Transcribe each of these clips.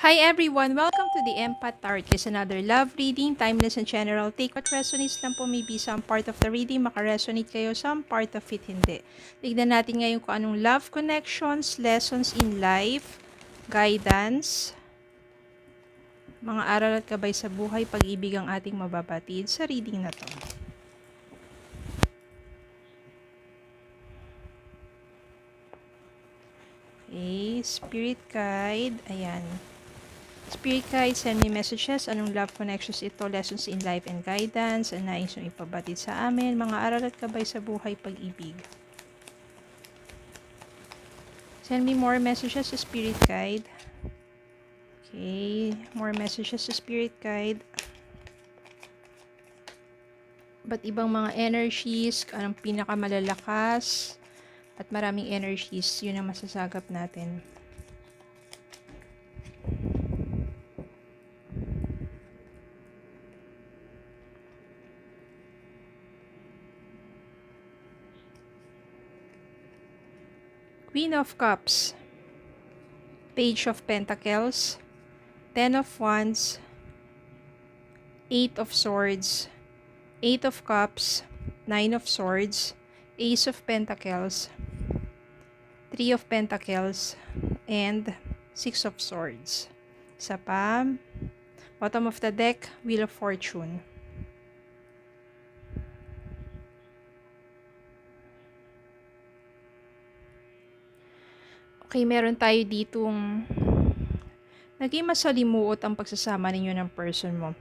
Hi everyone! Welcome to the Empath Tarot. It's another love reading, timeless and general. Take what resonates lang po, maybe some part of the reading makaresonate kayo, some part of it hindi. Tignan natin ngayon kung anong love connections, lessons in life, guidance, mga aral at gabay sa buhay, pag-ibig ang ating mababatid sa reading na to. Okay, Spirit Guide, ayan. Spirit Guide, send me messages. Anong love connections ito? Lessons in life and guidance. Ang nais nyo ipabatid sa amin. Mga aral at gabay sa buhay, pag-ibig. Send me more messages sa Spirit Guide. Okay. More messages sa Spirit Guide. Ba't ibang mga energies? Anong pinakamalalakas? At maraming energies. Yun ang masasagap natin. Queen of Cups, Page of Pentacles, Ten of Wands, Eight of Swords, Eight of Cups, Nine of Swords, Ace of Pentacles, Three of Pentacles, and Six of Swords. Isa pa, bottom of the deck, Wheel of Fortune. Okay, meron tayo ditong naging masalimuot ang pagsasama ninyo ng person mo.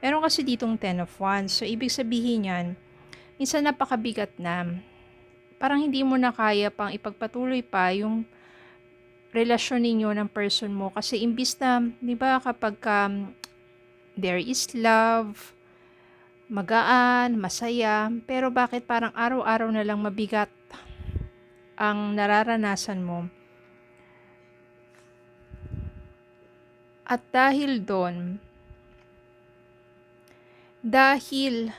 Meron kasi ditong Ten of Wands. So, ibig sabihin yan, minsan napakabigat na. Parang hindi mo na kaya pang ipagpatuloy pa yung relasyon ninyo ng person mo. Kasi imbis na, di ba, kapag there is love, magaan, masaya, pero bakit parang araw-araw na lang mabigat ang nararanasan mo? At dahil doon, dahil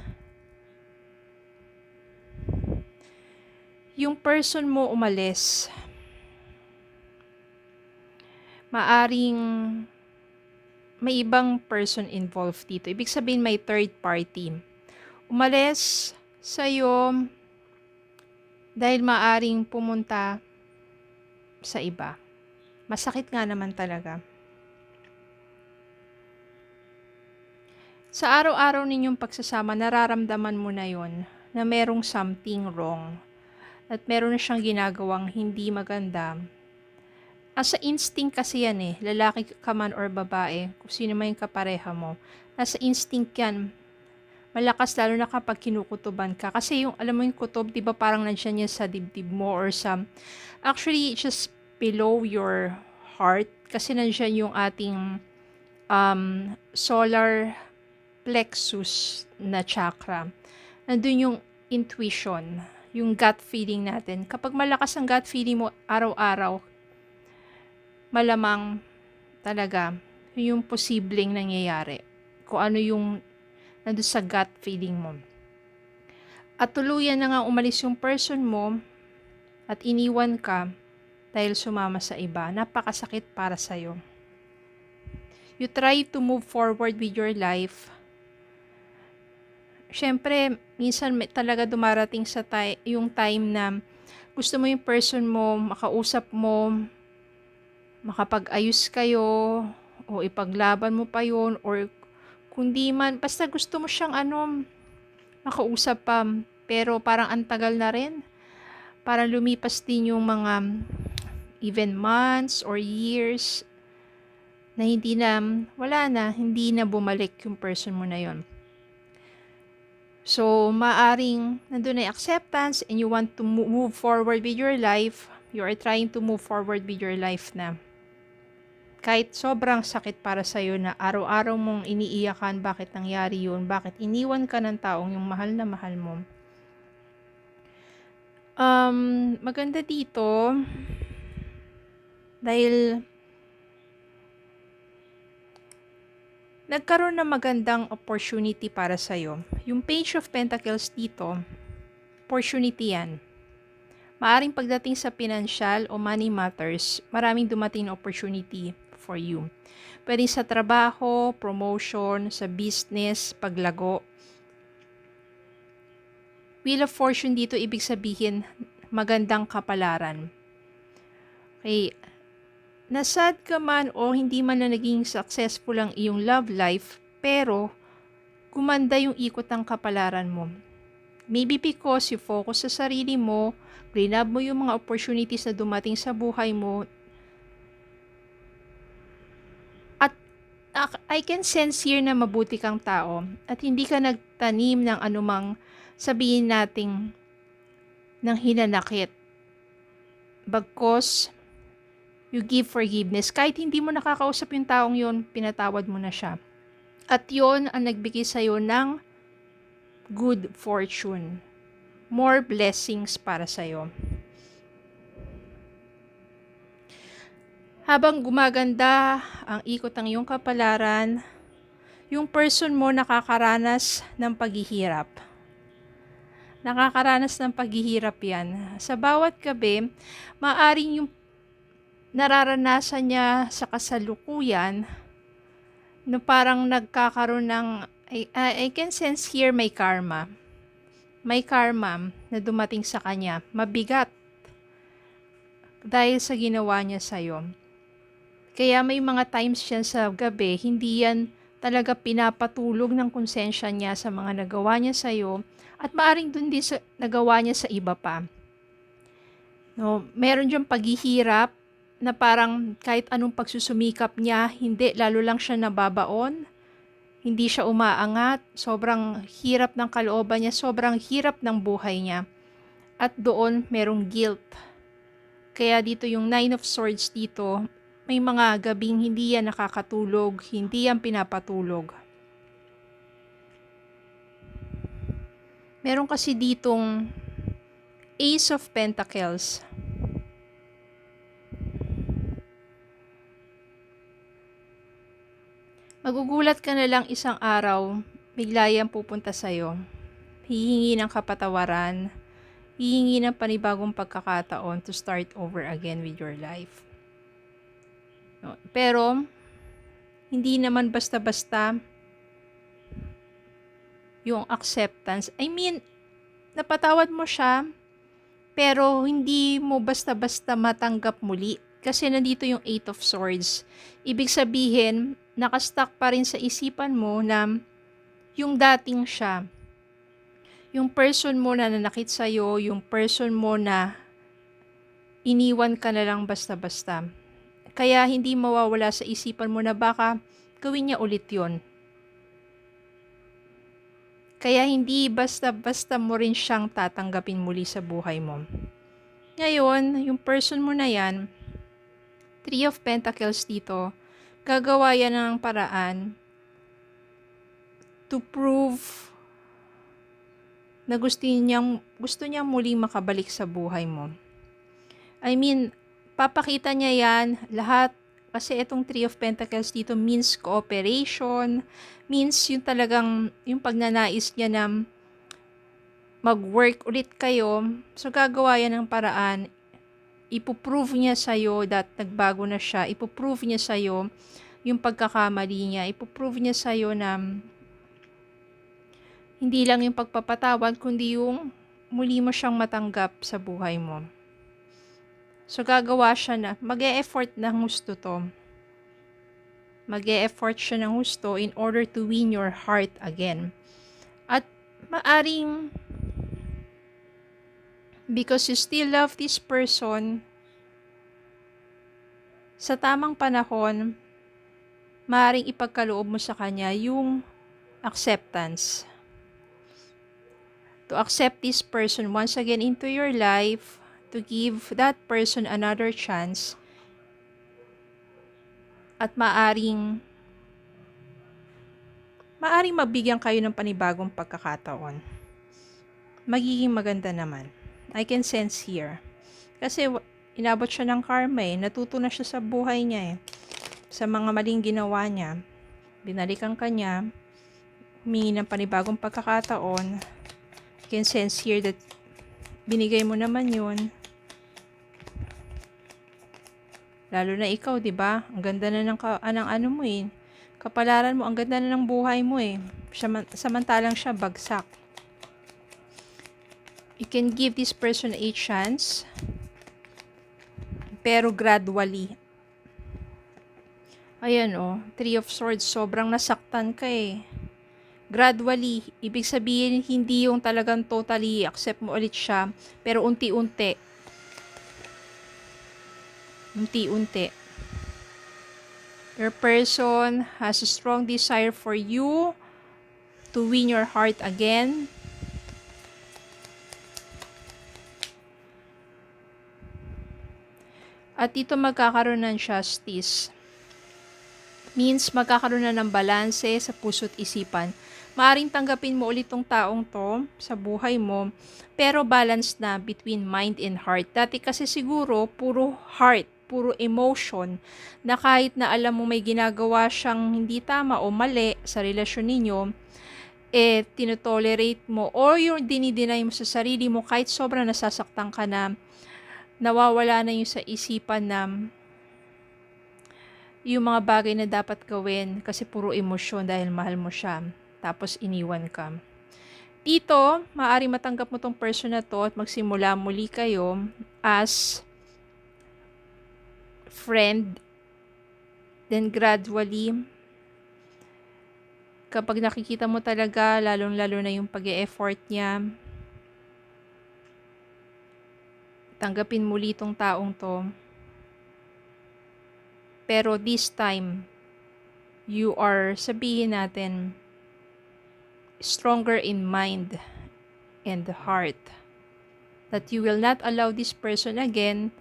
yung person mo umalis, maaring may ibang person involved dito. Ibig sabihin may third party. Umalis sa'yo dahil maaring pumunta sa iba. Masakit nga naman talaga. Sa araw-araw ninyong pagsasama, nararamdaman mo na yon na merong something wrong at meron na siyang ginagawang hindi maganda. Nasa instinct kasi yan eh, lalaki ka man or babae, kung sino man yung kapareha mo. Nasa instinct yan. Malakas lalo na kapag kinukutuban ka. Kasi yung, alam mo yung kutob, di ba parang nandiyan yan sa dibdib mo or sa, actually, just below your heart. Kasi nandiyan yung ating solar plexus na chakra. Nandun yung intuition, yung gut feeling natin. Kapag malakas ang gut feeling mo araw-araw, malamang talaga yung posibleng nangyayari. Kung ano yung nandun sa gut feeling mo. At tuluyan na nga umalis yung person mo at iniwan ka dahil sumama sa iba. Napakasakit para sa'yo. You try to move forward with your life. Siyempre, minsan talaga dumarating sa yung time na gusto mo yung person mo, makausap mo, makapag-ayos kayo, o ipaglaban mo pa yun, or kundi man, basta gusto mo siyang makausap pa, pero parang antagal na rin. Parang lumipas din yung mga even months or years na hindi na, wala na, hindi na bumalik yung person mo na yon. So, maaring nandun na acceptance and you want to move forward with your life. You are trying to move forward with your life na. Kahit sobrang sakit para sa'yo na araw-araw mong iniiyakan bakit nangyari yun, bakit iniwan ka ng taong yung mahal na mahal mo. Maganda dito dahil nagkaroon ng magandang opportunity para sa'yo. Yung Page of Pentacles dito, opportunity yan. Maaring pagdating sa financial o money matters, maraming dumating na opportunity for you. Pwede sa trabaho, promotion, sa business, paglago. Wheel of Fortune dito ibig sabihin magandang kapalaran. Okay, nasad ka man o hindi man na naging successful ang iyong love life, pero gumanda yung ikot ng kapalaran mo. Maybe because you focus sa sarili mo, grab mo yung mga opportunities na dumating sa buhay mo, at I can sense here na mabuti kang tao at hindi ka nagtanim ng anumang sabihin nating ng hinanakit. Bagkus you give forgiveness. Kahit hindi mo nakakausap yung taong yon, pinatawad mo na siya. At yon ang nagbigay sa'yo ng good fortune. More blessings para sa'yo. Habang gumaganda ang ikot ng iyong kapalaran, yung person mo nakakaranas ng paghihirap. Nakakaranas ng paghihirap yan. Sa bawat gabi, maaring yung nararanasan niya sa kasalukuyan na parang nagkakaroon ng, I can sense here may karma. May karma na dumating sa kanya. Mabigat dahil sa ginawa niya sa'yo. Kaya may mga times yan sa gabi, hindi yan talaga pinapatulog ng konsensya niya sa mga nagawa niya sa'yo at maaring dun din sa nagawa niya sa iba pa. No, meron diyang paghihirap na parang kahit anong pagsusumikap niya, hindi, lalo lang siya nababaon, hindi siya umaangat, sobrang hirap ng kalooban niya, sobrang hirap ng buhay niya. At doon, merong guilt. Kaya dito yung Nine of Swords dito, may mga gabing hindi yan nakakatulog, hindi yan pinapatulog. Meron kasi ditong Ace of Pentacles. Magugulat ka na lang isang araw, bigla yan pupunta sa'yo. Hihingi ng kapatawaran, hihingi ng panibagong pagkakataon to start over again with your life. No, pero, hindi naman basta-basta yung acceptance. I mean, napatawad mo siya, pero hindi mo basta-basta matanggap muli. Kasi nandito yung Eight of Swords. Ibig sabihin, nakastuck pa rin sa isipan mo na yung dating siya. Yung person mo na nanakit sa'yo, yung person mo na iniwan ka na lang basta-basta. Kaya hindi mawawala sa isipan mo na baka gawin niya ulit yon. Kaya hindi basta-basta mo rin siyang tatanggapin muli sa buhay mo. Ngayon, yung person mo na yan, Three of Pentacles dito, gagawa yan ng paraan to prove na gusto niya muling makabalik sa buhay mo. I mean, papakita niya yan lahat kasi itong Three of Pentacles dito means cooperation, means yung talagang yung pagnanais niya na mag-work ulit kayo. So gagawa yan ng paraan, ipoprove niya sa'yo that nagbago na siya, ipoprove niya sa'yo yung pagkakamali niya, ipoprove niya sa'yo na hindi lang yung pagpapatawad, kundi yung muli mo siyang matanggap sa buhay mo. So gagawa siya na, mag-e-effort na gusto to. Mag-e-effort siya ng gusto in order to win your heart again. At maaring because you still love this person, sa tamang panahon, maaaring ipagkaloob mo sa kanya yung acceptance. To accept this person once again into your life, to give that person another chance, at maaring mabigyan kayo ng panibagong pagkakataon. Magiging maganda naman. I can sense here. Kasi inabot siya ng karma eh. Natuto na siya sa buhay niya eh. Sa mga maling ginawa niya. Binalikan ka niya. Humingi ng panibagong pagkakataon. I can sense here that binigay mo naman yun. Lalo na ikaw, 'di ba? Ang ganda na ng ano mo eh. Kapalaran mo, ang ganda na ng buhay mo eh. Samantalang siya bagsak. You can give this person a chance, pero gradually. Ayan oh, Three of Swords, sobrang nasaktan ka eh. Gradually, ibig sabihin hindi yung talagang totally accept mo ulit siya, pero unti-unti. Unti-unti. Your person has a strong desire for you to win your heart again. At dito magkakaroon ng justice. Means magkakaroon na ng balanse sa puso't isipan. Maaring tanggapin mo ulit tong taong to sa buhay mo, pero balance na between mind and heart. Dati kasi siguro puro heart, puro emotion, na kahit na alam mo may ginagawa siyang hindi tama o mali sa relasyon ninyo, tinotolerate mo or yung dinideny mo sa sarili mo kahit sobrang nasasaktan ka na, nawawala na yung sa isipan na yung mga bagay na dapat gawin kasi puro emosyon dahil mahal mo siya. Tapos iniwan ka. Dito, maaari matanggap mo tong person na to at magsimula muli kayo as friend. Then gradually, kapag nakikita mo talaga, lalong-lalo na yung pag-e-effort niya, tanggapin muli tong taong to. Pero this time, you are, sabihin natin, stronger in mind and heart. That you will not allow this person again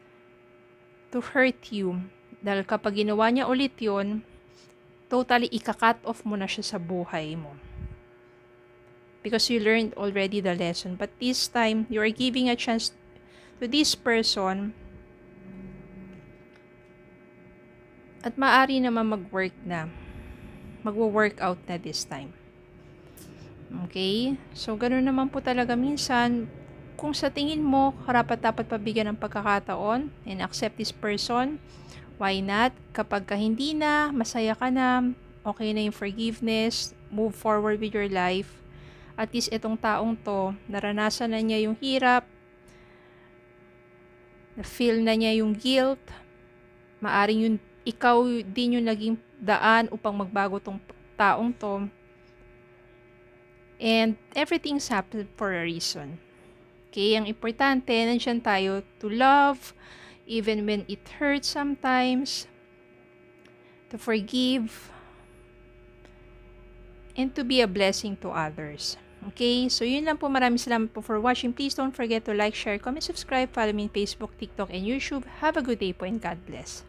to hurt you. Dahil kapag ginawa niya ulit yun, totally ika-cut off mo na siya sa buhay mo. Because you learned already the lesson. But this time, you are giving a chance to this person. At maaari naman mag-work na. Magwo-work out na this time. Okay? So, ganoon naman po talaga minsan. Kung sa tingin mo, karapat-dapat pabigyan ng pagkakataon and accept this person, why not? Kapag ka hindi na, masaya ka na, okay na yung forgiveness, move forward with your life. At least itong taong to, naranasan na niya yung hirap, na-feel na niya yung guilt, maaring yung ikaw din yung naging daan upang magbago tong taong to. And everything's happened for a reason. Okay, ang importante, nandiyan tayo to love, even when it hurts sometimes, to forgive, and to be a blessing to others. Okay, so yun lang po. Maraming salamat po for watching. Please don't forget to like, share, comment, subscribe, follow me on Facebook, TikTok, and YouTube. Have a good day po and God bless.